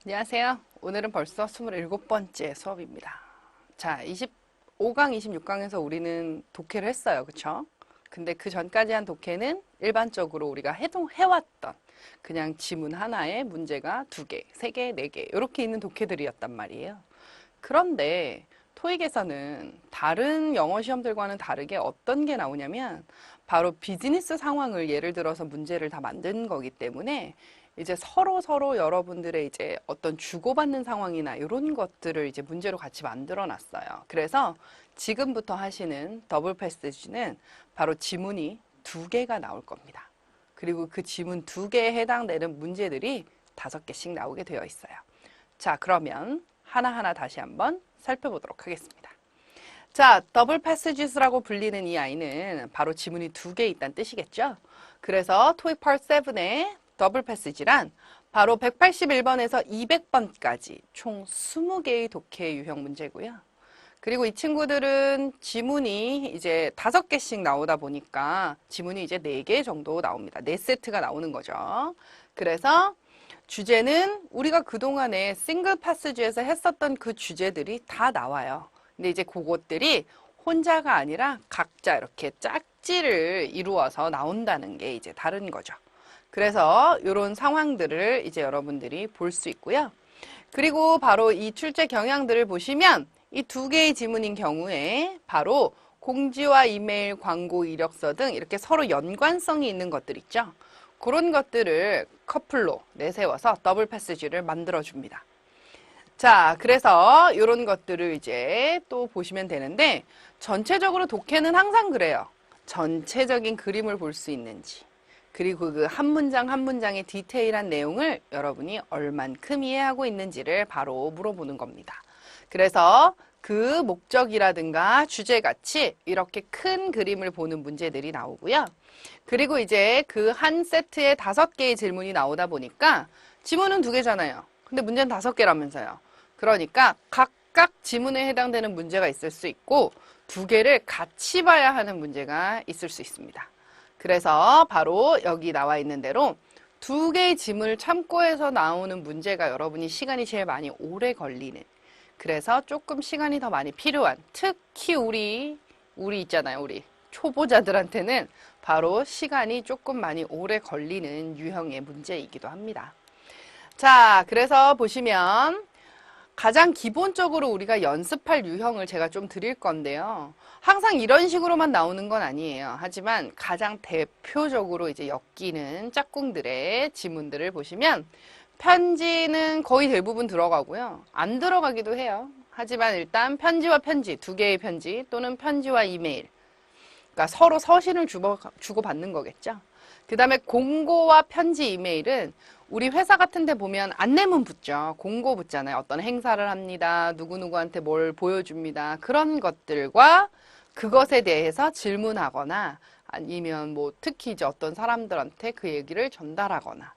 안녕하세요. 오늘은 벌써 27번째 수업입니다. 자, 25강, 26강에서 우리는 독해를 했어요. 그쵸? 근데 그 전까지 한 독해는 일반적으로 우리가 해왔던 그냥 지문 하나에 문제가 2개, 3개, 4개 이렇게 있는 독해들이었단 말이에요. 그런데 토익에서는 다른 영어 시험들과는 다르게 어떤 게 나오냐면 바로 비즈니스 상황을 예를 들어서 문제를 다 만든 거기 때문에 이제 서로 여러분들의 이제 어떤 주고받는 상황이나 이런 것들을 이제 문제로 같이 만들어 놨어요. 그래서 지금부터 하시는 더블 패스지는 바로 지문이 2개가 나올 겁니다. 그리고 그 지문 2개에 해당되는 문제들이 5개씩 나오게 되어 있어요. 자, 그러면 하나하나 다시 한번 살펴보도록 하겠습니다. 자, 더블 패스지스라고 불리는 이 아이는 바로 지문이 2개 있다는 뜻이겠죠? 그래서 토익 파트 7의 더블 패스지란 바로 181번에서 200번까지 총 20개의 독해 유형 문제고요. 그리고 이 친구들은 지문이 이제 5개씩 나오다 보니까 지문이 이제 4개 정도 나옵니다. 4세트가 나오는 거죠. 그래서 주제는 우리가 그동안에 싱글 패스지에서 했었던 그 주제들이 다 나와요. 근데 이제 그것들이 혼자가 아니라 각자 이렇게 짝지를 이루어서 나온다는 게 이제 다른 거죠. 그래서 이런 상황들을 이제 여러분들이 볼 수 있고요. 그리고 바로 이 출제 경향들을 보시면 이 2개의 지문인 경우에 바로 공지와 이메일, 광고, 이력서 등 이렇게 서로 연관성이 있는 것들 있죠. 그런 것들을 커플로 내세워서 더블 패스지를 만들어줍니다. 자, 그래서 이런 것들을 이제 또 보시면 되는데 전체적으로 독해는 항상 그래요. 전체적인 그림을 볼 수 있는지 그리고 그 한 문장 한 문장의 디테일한 내용을 여러분이 얼만큼 이해하고 있는지를 바로 물어보는 겁니다. 그래서 그 목적이라든가 주제같이 이렇게 큰 그림을 보는 문제들이 나오고요. 그리고 이제 그 한 세트에 5개의 질문이 나오다 보니까 지문은 2개잖아요. 근데 문제는 5개라면서요. 그러니까 각각 지문에 해당되는 문제가 있을 수 있고 2개를 같이 봐야 하는 문제가 있을 수 있습니다. 그래서 바로 여기 나와 있는 대로 2개의 지문을 참고해서 나오는 문제가 여러분이 시간이 제일 많이 오래 걸리는 그래서 조금 시간이 더 많이 필요한 특히 우리 있잖아요. 우리 초보자들한테는 바로 시간이 조금 많이 오래 걸리는 유형의 문제이기도 합니다. 자, 그래서 보시면 가장 기본적으로 우리가 연습할 유형을 제가 좀 드릴 건데요. 항상 이런 식으로만 나오는 건 아니에요. 하지만 가장 대표적으로 이제 엮이는 짝꿍들의 지문들을 보시면 편지는 거의 대부분 들어가고요. 안 들어가기도 해요. 하지만 일단 편지와 편지, 2개의 편지 또는 편지와 이메일. 그러니까 서로 서신을 주고받는 거겠죠. 그 다음에 공고와 편지, 이메일은 우리 회사 같은 데 보면 안내문 붙죠. 공고 붙잖아요. 어떤 행사를 합니다. 누구누구한테 뭘 보여줍니다. 그런 것들과 그것에 대해서 질문하거나 아니면 뭐 특히 이제 어떤 사람들한테 그 얘기를 전달하거나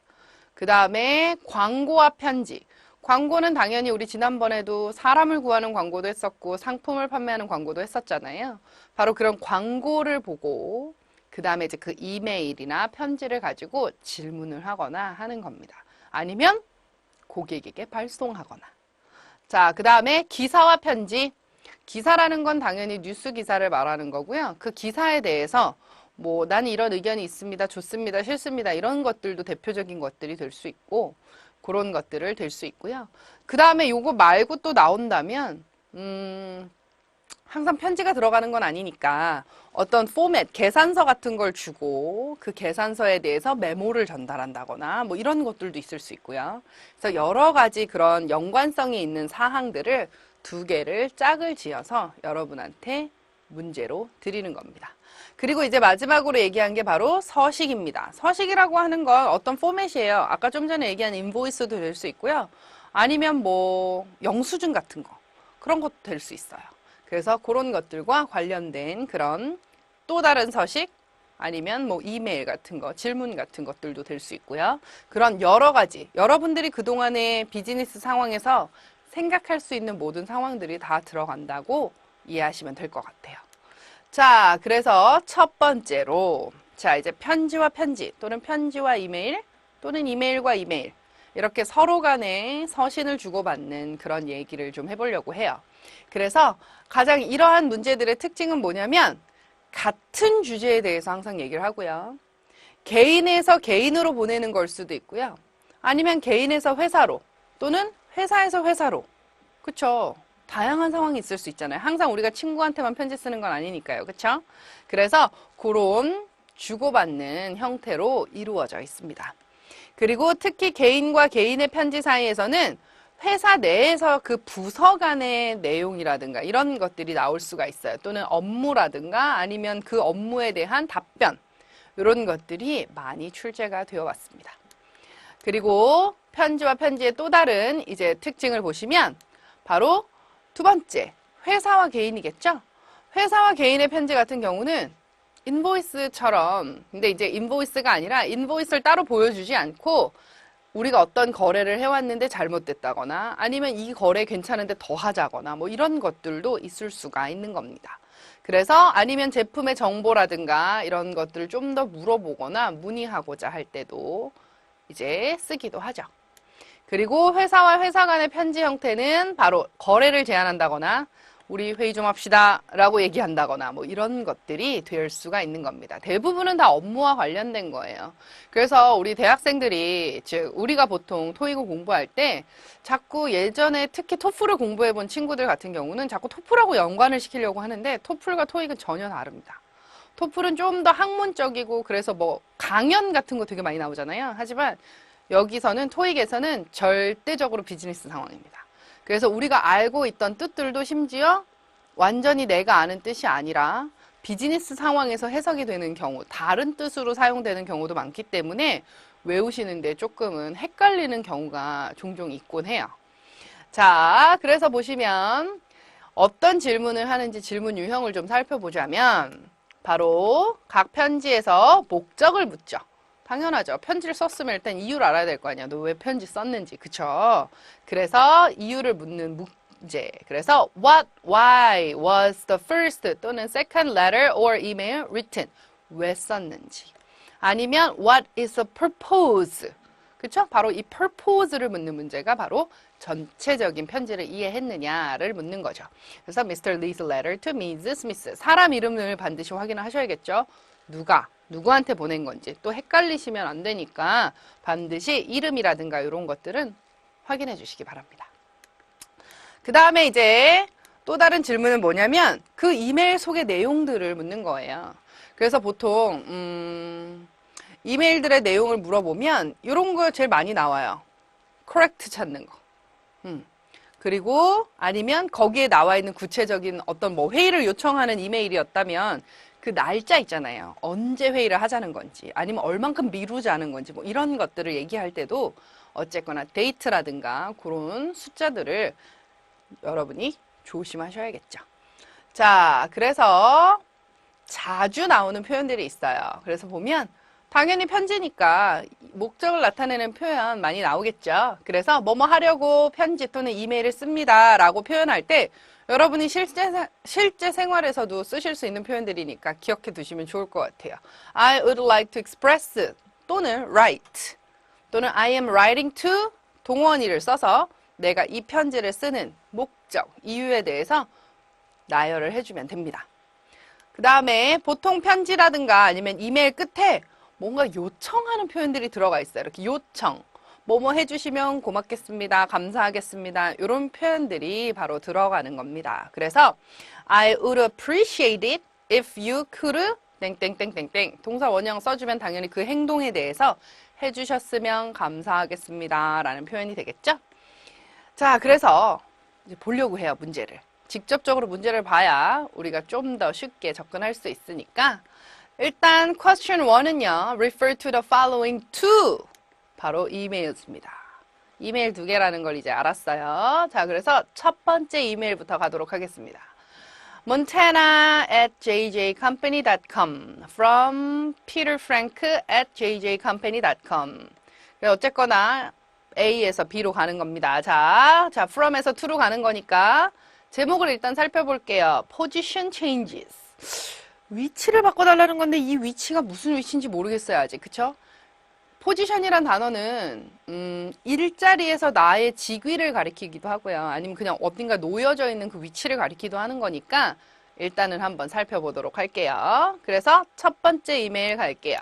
그 다음에 광고와 편지. 광고는 당연히 우리 지난번에도 사람을 구하는 광고도 했었고 상품을 판매하는 광고도 했었잖아요. 바로 그런 광고를 보고 그 다음에 이제 그 이메일이나 편지를 가지고 질문을 하거나 하는 겁니다. 아니면 고객에게 발송하거나. 자, 그 다음에 기사와 편지. 기사라는 건 당연히 뉴스 기사를 말하는 거고요. 그 기사에 대해서 뭐 나는 이런 의견이 있습니다. 좋습니다. 싫습니다. 이런 것들도 대표적인 것들이 될 수 있고 그런 것들을 될 수 있고요. 그 다음에 요거 말고 또 나온다면 항상 편지가 들어가는 건 아니니까 어떤 포맷, 계산서 같은 걸 주고 그 계산서에 대해서 메모를 전달한다거나 뭐 이런 것들도 있을 수 있고요. 그래서 여러 가지 그런 연관성이 있는 사항들을 2개를 짝을 지어서 여러분한테 문제로 드리는 겁니다. 그리고 이제 마지막으로 얘기한 게 바로 서식입니다. 서식이라고 하는 건 어떤 포맷이에요. 아까 좀 전에 얘기한 인보이스도 될 수 있고요. 아니면 뭐 영수증 같은 거 그런 것도 될 수 있어요. 그래서 그런 것들과 관련된 그런 또 다른 서식 아니면 뭐 이메일 같은 거, 질문 같은 것들도 될 수 있고요. 그런 여러 가지 여러분들이 그동안의 비즈니스 상황에서 생각할 수 있는 모든 상황들이 다 들어간다고 이해하시면 될 것 같아요. 자, 그래서 첫 번째로 자, 이제 편지와 편지 또는 편지와 이메일 또는 이메일과 이메일 이렇게 서로 간에 서신을 주고받는 그런 얘기를 좀 해보려고 해요. 그래서 가장 이러한 문제들의 특징은 뭐냐면 같은 주제에 대해서 항상 얘기를 하고요. 개인에서 개인으로 보내는 걸 수도 있고요. 아니면 개인에서 회사로 또는 회사에서 회사로. 그쵸? 다양한 상황이 있을 수 있잖아요. 항상 우리가 친구한테만 편지 쓰는 건 아니니까요. 그쵸? 그래서 그런 주고받는 형태로 이루어져 있습니다. 그리고 특히 개인과 개인의 편지 사이에서는 회사 내에서 그 부서 간의 내용이라든가 이런 것들이 나올 수가 있어요. 또는 업무라든가 아니면 그 업무에 대한 답변 이런 것들이 많이 출제가 되어 왔습니다. 그리고 편지와 편지의 또 다른 이제 특징을 보시면 바로 두 번째, 회사와 개인이겠죠? 회사와 개인의 편지 같은 경우는 인보이스처럼, 근데 이제 인보이스가 아니라 인보이스를 따로 보여주지 않고 우리가 어떤 거래를 해왔는데 잘못됐다거나 아니면 이 거래 괜찮은데 더 하자거나 뭐 이런 것들도 있을 수가 있는 겁니다. 그래서 아니면 제품의 정보라든가 이런 것들을 좀 더 물어보거나 문의하고자 할 때도 이제 쓰기도 하죠. 그리고 회사와 회사 간의 편지 형태는 바로 거래를 제안한다거나 우리 회의 좀 합시다 라고 얘기한다거나 뭐 이런 것들이 될 수가 있는 겁니다. 대부분은 다 업무와 관련된 거예요. 그래서 우리 대학생들이 즉 우리가 보통 토익을 공부할 때 자꾸 예전에 특히 토플을 공부해 본 친구들 같은 경우는 자꾸 토플하고 연관을 시키려고 하는데 토플과 토익은 전혀 다릅니다. 토플은 좀 더 학문적이고 그래서 뭐 강연 같은 거 되게 많이 나오잖아요. 하지만 여기서는 토익에서는 절대적으로 비즈니스 상황입니다. 그래서 우리가 알고 있던 뜻들도 심지어 완전히 내가 아는 뜻이 아니라 비즈니스 상황에서 해석이 되는 경우, 다른 뜻으로 사용되는 경우도 많기 때문에 외우시는데 조금은 헷갈리는 경우가 종종 있곤 해요. 자, 그래서 보시면 어떤 질문을 하는지 질문 유형을 좀 살펴보자면 바로 각 편지에서 목적을 묻죠. 당연하죠. 편지를 썼으면 일단 이유를 알아야 될 거 아니야. 너 왜 편지 썼는지. 그쵸? 그래서 이유를 묻는 문제. 그래서 what, why was the first 또는 second letter or email written? 왜 썼는지. 아니면 what is the purpose? 그쵸? 바로 이 purpose를 묻는 문제가 바로 전체적인 편지를 이해했느냐를 묻는 거죠. 그래서 Mr. Lee's letter to Mrs. Smith. 사람 이름을 반드시 확인을 하셔야겠죠. 누구한테 보낸 건지 또 헷갈리시면 안 되니까 반드시 이름이라든가 이런 것들은 확인해 주시기 바랍니다. 그 다음에 이제 또 다른 질문은 뭐냐면 그 이메일 속의 내용들을 묻는 거예요. 그래서 보통 이메일들의 내용을 물어보면 이런 거 제일 많이 나와요. correct 찾는 거. 그리고 아니면 거기에 나와 있는 구체적인 어떤 뭐 회의를 요청하는 이메일이었다면 그 날짜 있잖아요. 언제 회의를 하자는 건지 아니면 얼만큼 미루자는 건지 뭐 이런 것들을 얘기할 때도 어쨌거나 데이트라든가 그런 숫자들을 여러분이 조심하셔야겠죠. 자, 그래서 자주 나오는 표현들이 있어요. 그래서 보면 당연히 편지니까 목적을 나타내는 표현 많이 나오겠죠. 그래서 뭐뭐 하려고 편지 또는 이메일을 씁니다 라고 표현할 때 여러분이 실제 생활에서도 쓰실 수 있는 표현들이니까 기억해 두시면 좋을 것 같아요. I would like to express 또는 write 또는 I am writing to 동원이를 써서 내가 이 편지를 쓰는 목적, 이유에 대해서 나열을 해주면 됩니다. 그 다음에 보통 편지라든가 아니면 이메일 끝에 뭔가 요청하는 표현들이 들어가 있어요. 이렇게 요청. 뭐뭐 해주시면 고맙겠습니다. 감사하겠습니다. 이런 표현들이 바로 들어가는 겁니다. 그래서 I would appreciate it if you could 땡땡땡땡땡 동사 원형 써주면 당연히 그 행동에 대해서 해주셨으면 감사하겠습니다. 라는 표현이 되겠죠? 자, 그래서 이제 보려고 해요. 문제를. 직접적으로 문제를 봐야 우리가 좀 더 쉽게 접근할 수 있으니까 일단 question 1은요. refer to the following to 바로 이메일입니다. 이메일 2개라는 걸 이제 알았어요. 자, 그래서 첫 번째 이메일부터 가도록 하겠습니다. montana@jjcompany.com from peterfrank@jjcompany.com 어쨌거나 A에서 B로 가는 겁니다. 자, from에서 to로 가는 거니까 제목을 일단 살펴볼게요. position changes. 위치를 바꿔달라는 건데 이 위치가 무슨 위치인지 모르겠어요, 아직. 그쵸? 포지션이란 단어는 일자리에서 나의 직위를 가리키기도 하고요. 아니면 그냥 어딘가 놓여져 있는 그 위치를 가리키기도 하는 거니까 일단은 한번 살펴보도록 할게요. 그래서 첫 번째 이메일 갈게요.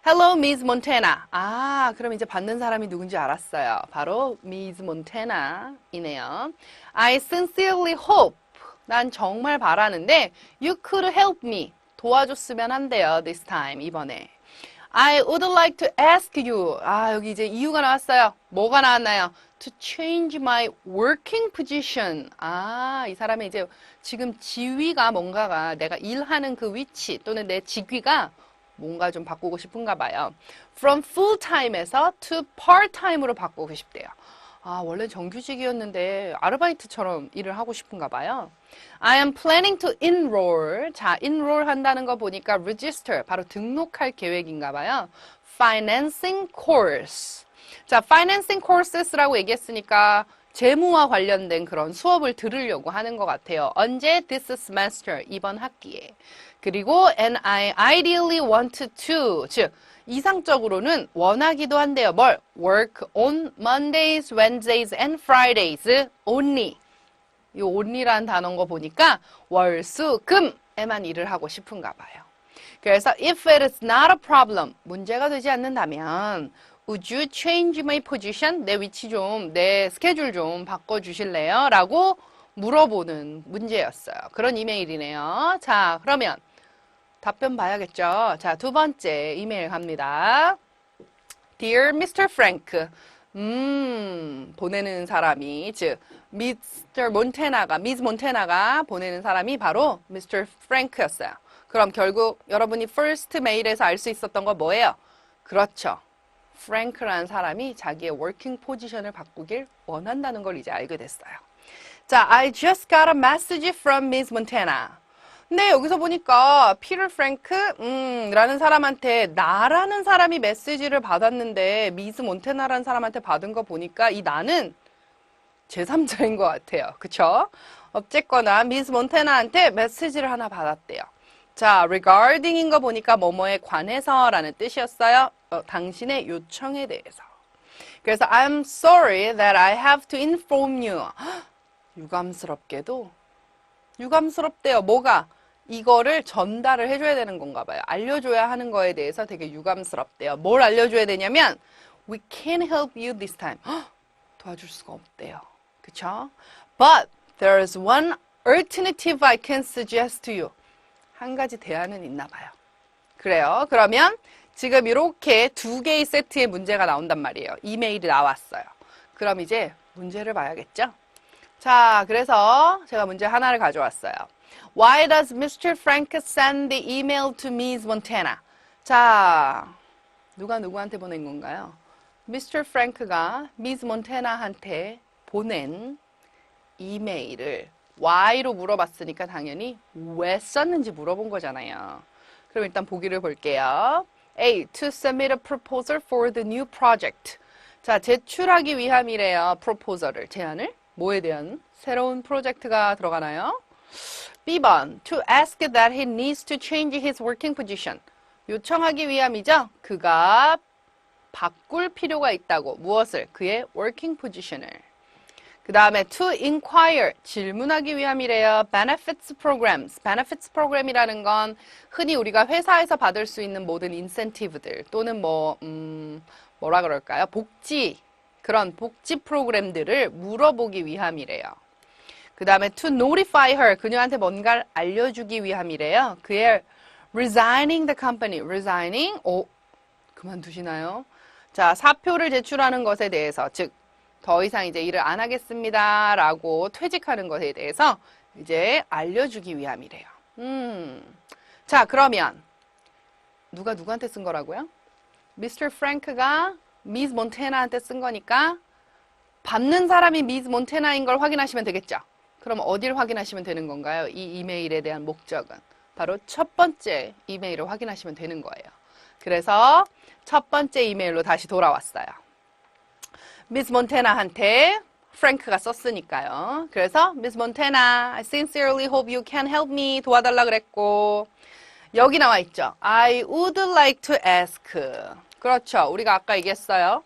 Hello, Miss Montana. 아, 그럼 이제 받는 사람이 누군지 알았어요. 바로 Miss Montana이네요. I sincerely hope. 난 정말 바라는데 you could help me. 도와줬으면 한대요. This time, 이번에. I would like to ask you. 아, 여기 이제 이유가 나왔어요. 뭐가 나왔나요? To change my working position. 아, 이 사람의 이제 지금 지위가 뭔가가 내가 일하는 그 위치 또는 내 직위가 뭔가 좀 바꾸고 싶은가 봐요. From full-time에서 to part-time으로 바꾸고 싶대요. 아, 원래 정규직이었는데 아르바이트처럼 일을 하고 싶은가 봐요. I am planning to enroll. 자, enroll 한다는 거 보니까 register, 바로 등록할 계획인가 봐요. Financing course. 자, financing courses라고 얘기했으니까 재무와 관련된 그런 수업을 들으려고 하는 것 같아요. 언제? This semester, 이번 학기에. 그리고 and I ideally want to, 즉 이상적으로는 원하기도 한데요. 뭘? Work on Mondays, Wednesdays, and Fridays only. 이 only라는 단어인 거 보니까 월, 수, 금에만 일을 하고 싶은가 봐요. 그래서 if it is not a problem, 문제가 되지 않는다면 would you change my position? 내 위치 좀, 내 스케줄 좀 바꿔주실래요? 라고 물어보는 문제였어요. 그런 이메일이네요. 자, 그러면 답변 봐야겠죠. 자, 두 번째 이메일 갑니다. Dear Mr. Frank. 보내는 사람이, 즉, Mr. 몬테나가, Miss 몬테나가 보내는 사람이 바로 Mr. Frank였어요. 그럼 결국 여러분이 first 메일에서 알 수 있었던 거 뭐예요? 그렇죠. Frank라는 사람이 자기의 working 포지션을 바꾸길 원한다는 걸 이제 알게 됐어요. 자, I just got a message from Miss Montana. 근데 여기서 보니까 피터 프랭크 라는 사람한테 나라는 사람이 메시지를 받았는데 미스 몬테나라는 사람한테 받은 거 보니까 이 나는 제3자인 것 같아요. 그쵸? 어쨌거나 미스 몬테나한테 메시지를 하나 받았대요. 자, regarding인 거 보니까 뭐뭐에 관해서라는 뜻이었어요. 당신의 요청에 대해서. 그래서 I'm sorry that I have to inform you. 유감스럽게도 유감스럽대요. 뭐가? 이거를 전달을 해줘야 되는 건가 봐요. 알려줘야 하는 거에 대해서 되게 유감스럽대요. 뭘 알려줘야 되냐면 We can't help you this time. 도와줄 수가 없대요. 그쵸? But there's one alternative I can suggest to you. 한 가지 대안은 있나 봐요. 그래요. 그러면 지금 이렇게 두 개의 세트의 문제가 나온단 말이에요. 이메일이 나왔어요. 그럼 이제 문제를 봐야겠죠? 자, 그래서 제가 문제 하나를 가져왔어요. Why does Mr. Frank send the email to Miss Montana? 자, 누가 누구한테 보낸 건가요? Mr. Frank가 Miss Montana한테 보낸 이메일을 why로 물어봤으니까 당연히 왜 썼는지 물어본 거잖아요. 그럼 일단 보기를 볼게요. A. To submit a proposal for the new project. 자, 제출하기 위함이래요. proposal을, 제안을. 뭐에 대한? 새로운 프로젝트가 들어가나요? B번. To ask that he needs to change his working position. 요청하기 위함이죠. 그가 바꿀 필요가 있다고. 무엇을? 그의 working position을. 그 다음에 to inquire. 질문하기 위함이래요. benefits programs. benefits program이라는 건 흔히 우리가 회사에서 받을 수 있는 모든 인센티브들 또는 뭐라 그럴까요? 복지. 그런 복지 프로그램들을 물어보기 위함이래요. 그 다음에 to notify her. 그녀한테 뭔가를 알려주기 위함이래요. 그의 resigning the company. resigning? 그만두시나요? 자, 사표를 제출하는 것에 대해서, 즉, 더 이상 이제 일을 안 하겠습니다. 라고 퇴직하는 것에 대해서 이제 알려주기 위함이래요. 자, 그러면 누가 누구한테 쓴 거라고요? Mr. Frank가 Miss Montana한테 쓴 거니까 받는 사람이 Miss Montana인 걸 확인하시면 되겠죠? 그럼 어디를 확인하시면 되는 건가요? 이 이메일에 대한 목적은 바로 첫 번째 이메일을 확인하시면 되는 거예요. 그래서 첫 번째 이메일로 다시 돌아왔어요. Miss Montana한테 프랭크가 썼으니까요. 그래서 Miss Montana, I sincerely hope you can help me. 도와달라 그랬고 여기 나와 있죠. I would like to ask. 그렇죠. 우리가 아까 얘기했어요.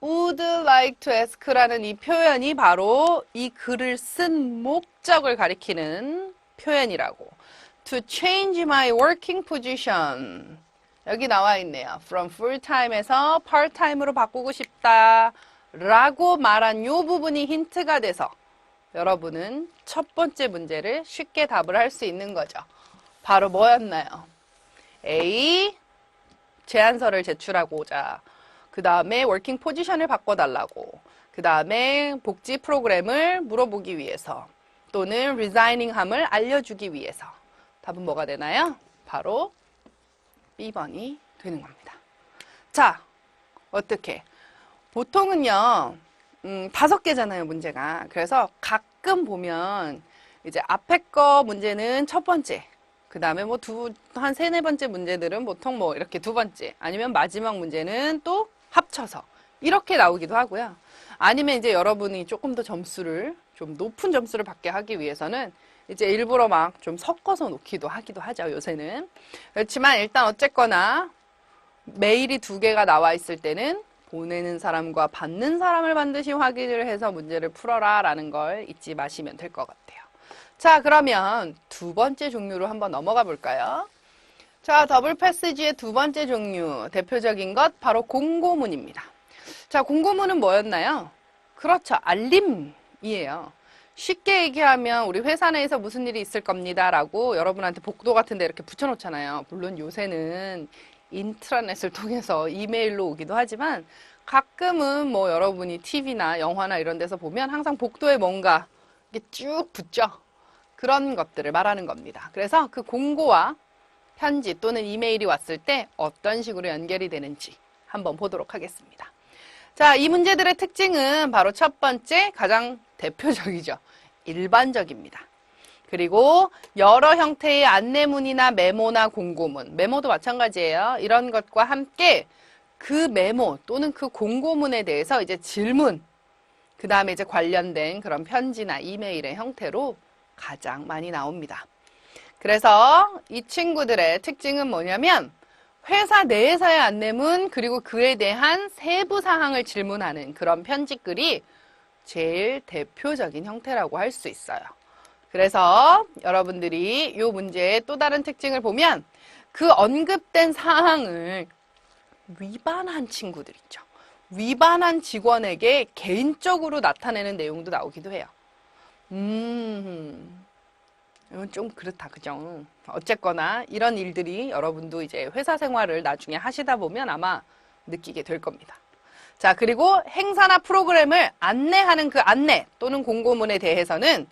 would like to ask라는 이 표현이 바로 이 글을 쓴 목적을 가리키는 표현이라고. To change my working position. 여기 나와 있네요. From full-time에서 part-time으로 바꾸고 싶다 라고 말한 이 부분이 힌트가 돼서 여러분은 첫 번째 문제를 쉽게 답을 할 수 있는 거죠. 바로 뭐였나요? A. 제안서를 제출하고자. 그 다음에 워킹 포지션을 바꿔달라고. 그 다음에 복지 프로그램을 물어보기 위해서. 또는 리자이닝함을 알려주기 위해서. 답은 뭐가 되나요? 바로 B번이 되는 겁니다. 자, 어떻게? 보통은요, 5개잖아요, 문제가. 그래서 가끔 보면 이제 앞에 거 문제는 첫 번째. 그 다음에 뭐 한 3, 4번째 문제들은 보통 뭐 이렇게 2번째. 아니면 마지막 문제는 또 합쳐서. 이렇게 나오기도 하고요. 아니면 이제 여러분이 조금 더 점수를, 좀 높은 점수를 받게 하기 위해서는 이제 일부러 막 좀 섞어서 놓기도 하기도 하죠, 요새는. 그렇지만 일단 어쨌거나 메일이 2개가 나와 있을 때는 보내는 사람과 받는 사람을 반드시 확인을 해서 문제를 풀어라 라는 걸 잊지 마시면 될 것 같아요. 자, 그러면 2번째 종류로 한번 넘어가 볼까요? 자, 더블 패시지의 2번째 종류, 대표적인 것 바로 공고문입니다. 자, 공고문은 뭐였나요? 그렇죠, 알림이에요. 쉽게 얘기하면 우리 회사 내에서 무슨 일이 있을 겁니다 라고 여러분한테 복도 같은 데 이렇게 붙여놓잖아요. 물론 요새는 인트라넷을 통해서 이메일로 오기도 하지만 가끔은 뭐 여러분이 TV나 영화나 이런 데서 보면 항상 복도에 뭔가 이렇게 쭉 붙죠. 그런 것들을 말하는 겁니다. 그래서 그 공고와 편지 또는 이메일이 왔을 때 어떤 식으로 연결이 되는지 한번 보도록 하겠습니다. 자, 이 문제들의 특징은 바로 첫 번째, 가장 대표적이죠. 일반적입니다. 그리고 여러 형태의 안내문이나 메모나 공고문, 메모도 마찬가지예요. 이런 것과 함께 그 메모 또는 그 공고문에 대해서 이제 질문, 그 다음에 이제 관련된 그런 편지나 이메일의 형태로 가장 많이 나옵니다. 그래서 이 친구들의 특징은 뭐냐면 회사 내에서의 안내문 그리고 그에 대한 세부 사항을 질문하는 그런 편지글이 제일 대표적인 형태라고 할 수 있어요. 그래서 여러분들이 이 문제의 또 다른 특징을 보면 그 언급된 사항을 위반한 친구들 있죠. 위반한 직원에게 개인적으로 나타내는 내용도 나오기도 해요. 이건 좀 그렇다, 그죠? 어쨌거나 이런 일들이 여러분도 이제 회사 생활을 나중에 하시다 보면 아마 느끼게 될 겁니다. 자, 그리고 행사나 프로그램을 안내하는 그 안내 또는 공고문에 대해서는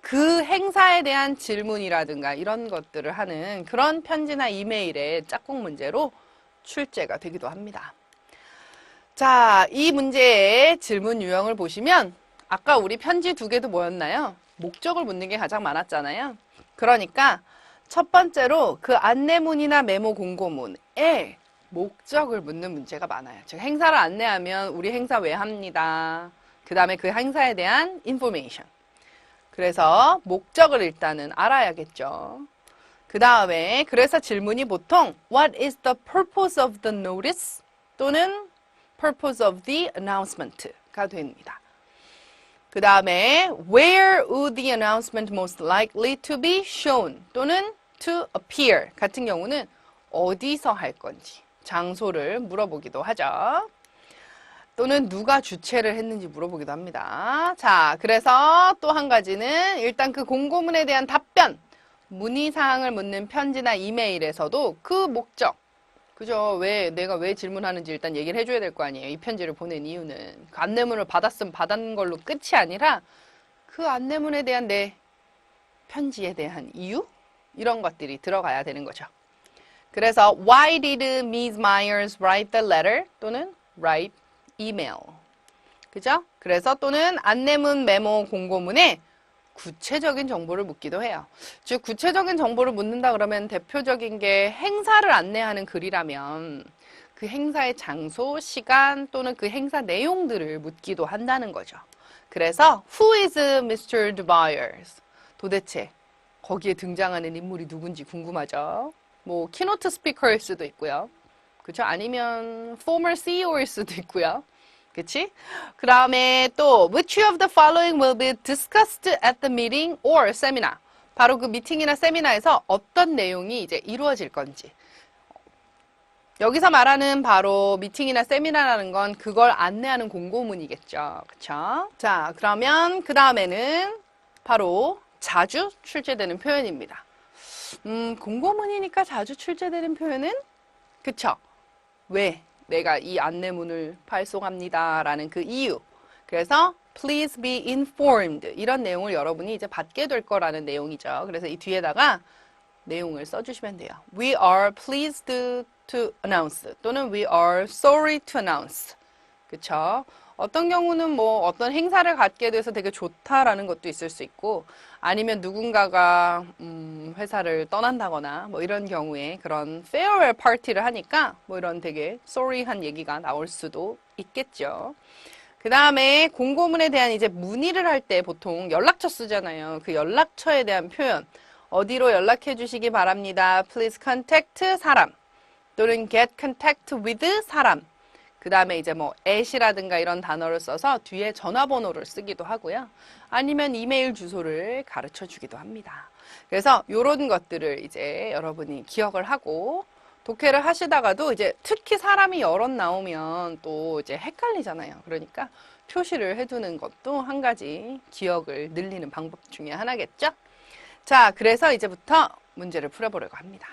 그 행사에 대한 질문이라든가 이런 것들을 하는 그런 편지나 이메일의 짝꿍 문제로 출제가 되기도 합니다. 자, 이 문제의 질문 유형을 보시면 아까 우리 편지 2개도 뭐였나요? 목적을 묻는 게 가장 많았잖아요. 그러니까 첫 번째로 그 안내문이나 메모 공고문에 목적을 묻는 문제가 많아요. 즉 행사를 안내하면 우리 행사 왜 합니다. 그 다음에 그 행사에 대한 인포메이션. 그래서 목적을 일단은 알아야겠죠. 그 다음에 그래서 질문이 보통 What is the purpose of the notice? 또는 purpose of the announcement가 됩니다. 그 다음에 Where would the announcement most likely to be shown? 또는 to appear 같은 경우는 어디서 할 건지 장소를 물어보기도 하죠. 또는 누가 주최를 했는지 물어보기도 합니다. 자, 그래서 또 한 가지는 일단 그 공고문에 대한 답변, 문의사항을 묻는 편지나 이메일에서도 그 목적, 그죠? 내가 왜 질문하는지 일단 얘기를 해줘야 될 거 아니에요. 이 편지를 보낸 이유는. 그 안내문을 받았으면 받은 걸로 끝이 아니라 그 안내문에 대한 내 편지에 대한 이유? 이런 것들이 들어가야 되는 거죠. 그래서 Why did Ms. Myers write the letter? 또는 write email. 그죠? 그래서 또는 안내문, 메모, 공고문에 구체적인 정보를 묻기도 해요. 즉 구체적인 정보를 묻는다 그러면 대표적인 게 행사를 안내하는 글이라면 그 행사의 장소, 시간 또는 그 행사 내용들을 묻기도 한다는 거죠. 그래서 Who is Mr. De Byers? 도대체 거기에 등장하는 인물이 누군지 궁금하죠. 뭐 키노트 스피커일 수도 있고요. 그쵸? 아니면 former CEO일 수도 있고요. 그치? 그 다음에 또 which of the following will be discussed at the meeting or seminar? 바로 그 미팅이나 세미나에서 어떤 내용이 이제 이루어질 건지. 여기서 말하는 바로 미팅이나 세미나라는 건 그걸 안내하는 공고문이겠죠. 그쵸? 자, 그러면 그 다음에는 바로 자주 출제되는 표현입니다. 공고문이니까 자주 출제되는 표현은? 그쵸? 왜 내가 이 안내문을 발송합니다. 라는 그 이유. 그래서 please be informed 이런 내용을 여러분이 이제 받게 될 거라는 내용이죠. 그래서 이 뒤에다가 내용을 써주시면 돼요. We are pleased to announce 또는 we are sorry to announce. 그쵸? 어떤 경우는 뭐 어떤 행사를 갖게 돼서 되게 좋다라는 것도 있을 수 있고 아니면 누군가가 회사를 떠난다거나 뭐 이런 경우에 그런 farewell 파티를 하니까 뭐 이런 되게 sorry한 얘기가 나올 수도 있겠죠. 그 다음에 공고문에 대한 이제 문의를 할 때 보통 연락처 쓰잖아요. 그 연락처에 대한 표현 어디로 연락해 주시기 바랍니다. Please contact 사람 또는 get contact with 사람. 그 다음에 이제 뭐 at이라든가 이런 단어를 써서 뒤에 전화번호를 쓰기도 하고요. 아니면 이메일 주소를 가르쳐 주기도 합니다. 그래서 이런 것들을 이제 여러분이 기억을 하고 독해를 하시다가도 이제 특히 사람이 여럿 나오면 또 이제 헷갈리잖아요. 그러니까 표시를 해두는 것도 한 가지 기억을 늘리는 방법 중에 하나겠죠? 자, 그래서 이제부터 문제를 풀어보려고 합니다.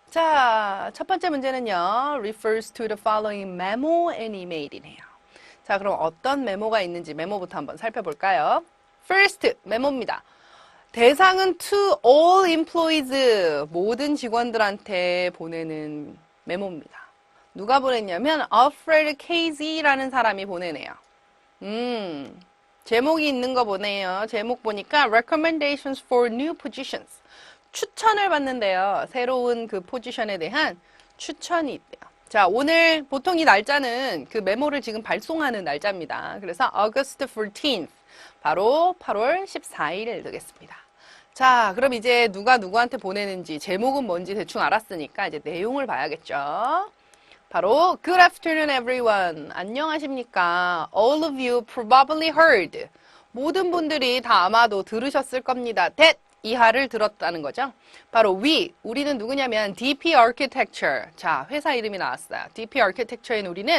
자, 첫 번째 문제는요. refers to the following memo and email이네요. 자, 그럼 어떤 메모가 있는지 메모부터 한번 살펴볼까요? First, 메모입니다. 대상은 to all employees, 모든 직원들한테 보내는 메모입니다. 누가 보냈냐면 Alfred Casey라는 사람이 보내네요. 제목이 있는 거 보네요. 제목 보니까 recommendations for new positions. 추천을 받는데요. 새로운 그 포지션에 대한 추천이 있대요. 자, 오늘 보통 이 날짜는 그 메모를 지금 발송하는 날짜입니다. 그래서 August 14th, 바로 8월 14일 되겠습니다. 자, 그럼 이제 누가 누구한테 보내는지, 제목은 뭔지 대충 알았으니까 이제 내용을 봐야겠죠. 바로 Good afternoon everyone. 안녕하십니까. All of you probably heard. 모든 분들이 다 아마도 들으셨을 겁니다. that 이하를 들었다는 거죠. 바로 우리는 누구냐면 DP Architecture. 자, 회사 이름이 나왔어요. DP Architecture인 우리는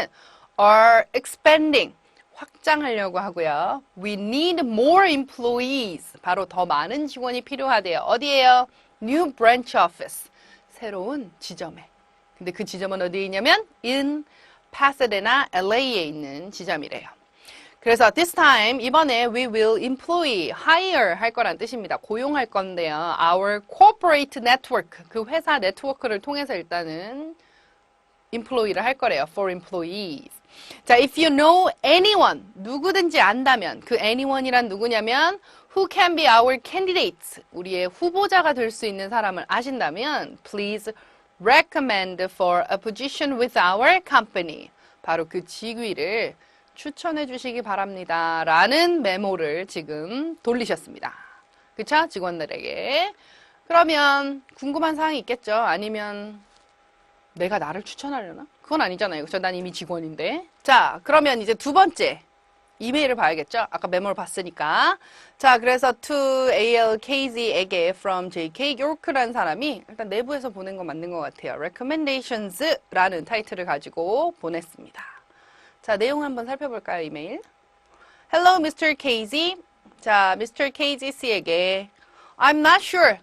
are expanding. 확장하려고 하고요. We need more employees. 바로 더 많은 직원이 필요하대요. 어디예요? New branch office. 새로운 지점에. 근데 그 지점은 어디에 있냐면 in Pasadena, LA에 있는 지점이래요. 그래서 this time 이번에 we will employ, hire 할 거란 뜻입니다. 고용할 건데요. Our corporate network, 그 회사 네트워크를 통해서 일단은 employ를 할 거래요. For employees. 자, if you know anyone, 누구든지 안다면 그 anyone이란 누구냐면 who can be our candidates, 우리의 후보자가 될 수 있는 사람을 아신다면 please recommend for a position with our company. 바로 그 직위를 추천해 주시기 바랍니다. 라는 메모를 지금 돌리셨습니다. 그쵸? 직원들에게. 그러면 궁금한 사항이 있겠죠? 아니면 내가 나를 추천하려나? 그건 아니잖아요. 그쵸? 난 이미 직원인데. 자, 그러면 이제 두 번째. 이메일을 봐야겠죠? 아까 메모를 봤으니까. 자, 그래서 to ALKZ에게 from JK York라는 사람이 일단 내부에서 보낸 거 맞는 것 같아요. recommendations라는 타이틀을 가지고 보냈습니다. 자, 내용 한번 살펴볼까요, 이메일? Hello, Mr. KZ. 자, Mr. KZ 씨에게 I'm not sure.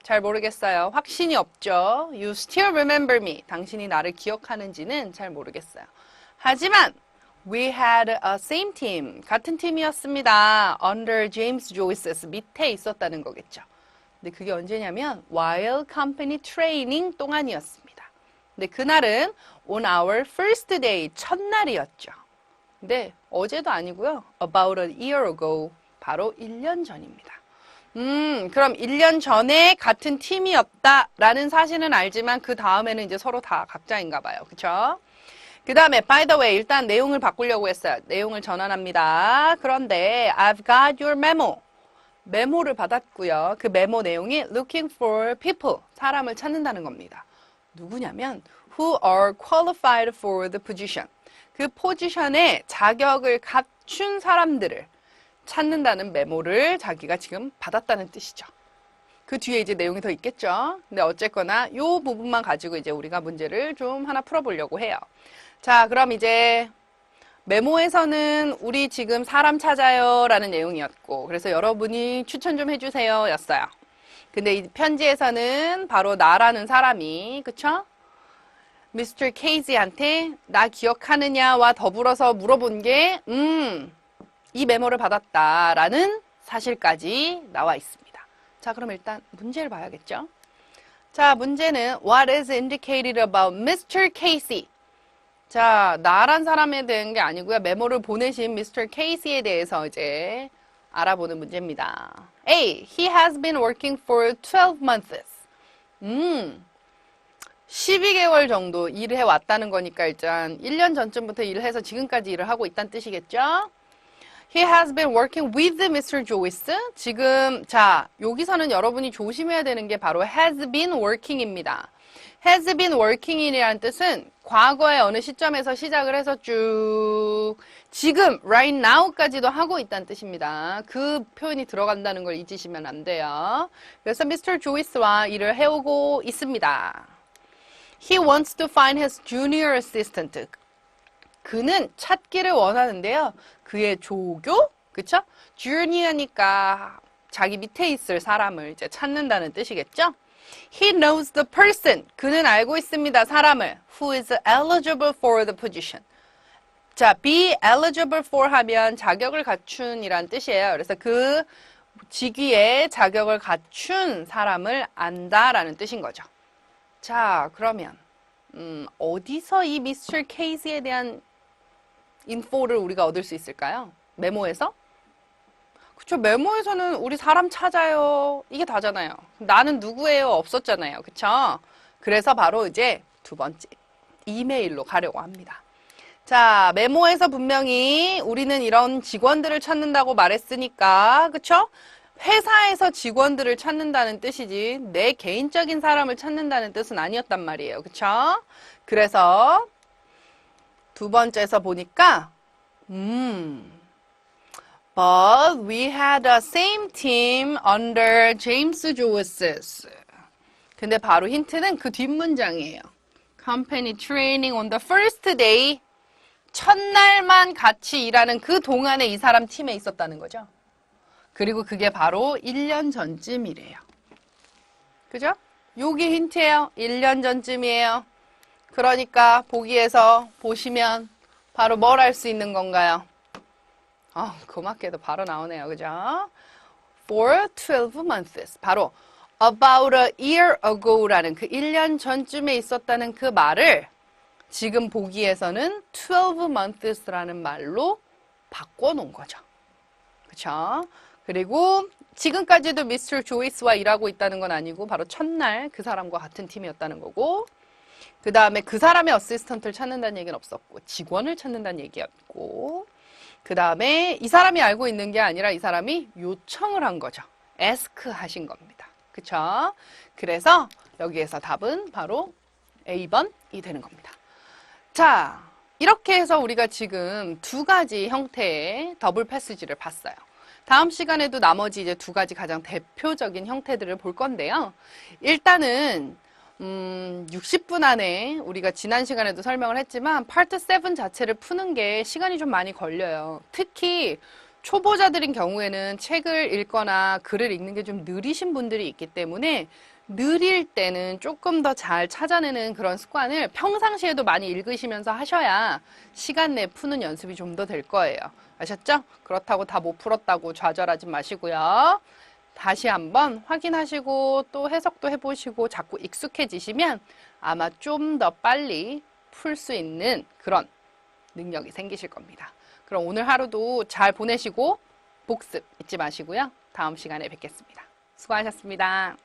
잘 모르겠어요. 확신이 없죠. You still remember me. 당신이 나를 기억하는지는 잘 모르겠어요. 하지만 We had a same team. 같은 팀이었습니다. Under James Joyce's 밑에 있었다는 거겠죠. 근데 그게 언제냐면 while company training 동안이었습니다. 근데 그날은 on our first day, 첫날이었죠. 근데 어제도 아니고요. About a year ago, 바로 1년 전입니다. 그럼 1년 전에 같은 팀이었다라는 사실은 알지만 그 다음에는 이제 서로 다 각자인가 봐요. 그쵸? 그 다음에 by the way, 일단 내용을 바꾸려고 했어요. 내용을 전환합니다. 그런데 I've got your memo. 메모를 받았고요. 그 메모 내용이 looking for people, 사람을 찾는다는 겁니다. 누구냐면 who are qualified for the position. 그 포지션에 자격을 갖춘 사람들을 찾는다는 메모를 자기가 지금 받았다는 뜻이죠. 그 뒤에 이제 내용이 더 있겠죠. 근데 어쨌거나 이 부분만 가지고 이제 우리가 문제를 좀 하나 풀어보려고 해요. 자, 그럼 이제 메모에서는 우리 지금 사람 찾아요 라는 내용이었고, 그래서 여러분이 추천 좀 해주세요 였어요. 근데 이 편지에서는 바로 나라는 사람이, 그쵸? 미스터 케이지한테 나 기억하느냐와 더불어서 물어본 게, 이 메모를 받았다라는 사실까지 나와 있습니다. 자, 그럼 일단 문제를 봐야겠죠? 자, 문제는 What is indicated about Mr. Casey? 자, 나란 사람에 대한 게 아니고요. 메모를 보내신 Mr. Casey에 대해서 이제 알아보는 문제입니다. A. He has been working for 12 months. 12개월 정도 일을 해왔다는 거니까 일단 1년 전쯤부터 일을 해서 지금까지 일을 하고 있다는 뜻이겠죠? He has been working with Mr. Joyce. 지금 자, 여기서는 여러분이 조심해야 되는 게 바로 has been working입니다. has been working이라는 뜻은 과거의 어느 시점에서 시작을 해서 쭉 지금 right now까지도 하고 있다는 뜻입니다. 그 표현이 들어간다는 걸 잊으시면 안 돼요. 그래서 Mr. Joyce와 일을 해오고 있습니다. He wants to find his junior assistant. 그는 찾기를 원하는데요. 그의 조교? 그쵸? junior니까 자기 밑에 있을 사람을 이제 찾는다는 뜻이겠죠? He knows the person. 그는 알고 있습니다. 사람을. Who is eligible for the position. 자, be eligible for 하면 자격을 갖춘이란 뜻이에요. 그래서 그 직위에 자격을 갖춘 사람을 안다라는 뜻인 거죠. 자, 그러면 어디서 이 미스터 케이스에 대한 인포를 우리가 얻을 수 있을까요? 메모에서? 그쵸, 메모에서는 우리 사람 찾아요. 이게 다잖아요. 나는 누구예요? 없었잖아요. 그쵸? 그래서 바로 이제 두 번째, 이메일로 가려고 합니다. 자, 메모에서 분명히 우리는 이런 직원들을 찾는다고 말했으니까, 그쵸? 회사에서 직원들을 찾는다는 뜻이지, 내 개인적인 사람을 찾는다는 뜻은 아니었단 말이에요. 그쵸? 그래서 두 번째에서 보니까, But we had the same team under James Joyce. 근데 바로 힌트는 그 뒷문장이에요. Company training on the first day. 첫날만 같이 일하는 그 동안에 이 사람 팀에 있었다는 거죠. 그리고 그게 바로 1년 전쯤이래요. 그죠? 요게 힌트예요. 1년 전쯤이에요. 그러니까 보기에서 보시면 바로 뭘 할 수 있는 건가요? 고맙게도 바로 나오네요. 그죠? For 12 months. 바로 about a year ago라는 그 1년 전쯤에 있었다는 그 말을 지금 보기에서는 12 months라는 말로 바꿔놓은 거죠. 그쵸? 그리고 지금까지도 미스터 조이스와 일하고 있다는 건 아니고 바로 첫날 그 사람과 같은 팀이었다는 거고, 그 다음에 그 사람의 어시스턴트를 찾는다는 얘기는 없었고 직원을 찾는다는 얘기였고, 그 다음에 이 사람이 알고 있는 게 아니라 이 사람이 요청을 한 거죠. ask 하신 겁니다. 그쵸? 그래서 여기에서 답은 바로 A번이 되는 겁니다. 자, 이렇게 해서 우리가 지금 두 가지 형태의 더블 패스지를 봤어요. 다음 시간에도 나머지 이제 두 가지 가장 대표적인 형태들을 볼 건데요. 일단은 60분 안에 우리가 지난 시간에도 설명을 했지만 파트 7 자체를 푸는 게 시간이 좀 많이 걸려요. 특히 초보자들인 경우에는 책을 읽거나 글을 읽는 게 좀 느리신 분들이 있기 때문에 느릴 때는 조금 더 잘 찾아내는 그런 습관을 평상시에도 많이 읽으시면서 하셔야 시간 내에 푸는 연습이 좀 더 될 거예요. 아셨죠? 그렇다고 다 못 풀었다고 좌절하지 마시고요. 다시 한번 확인하시고 또 해석도 해보시고 자꾸 익숙해지시면 아마 좀 더 빨리 풀 수 있는 그런 능력이 생기실 겁니다. 그럼 오늘 하루도 잘 보내시고 복습 잊지 마시고요. 다음 시간에 뵙겠습니다. 수고하셨습니다.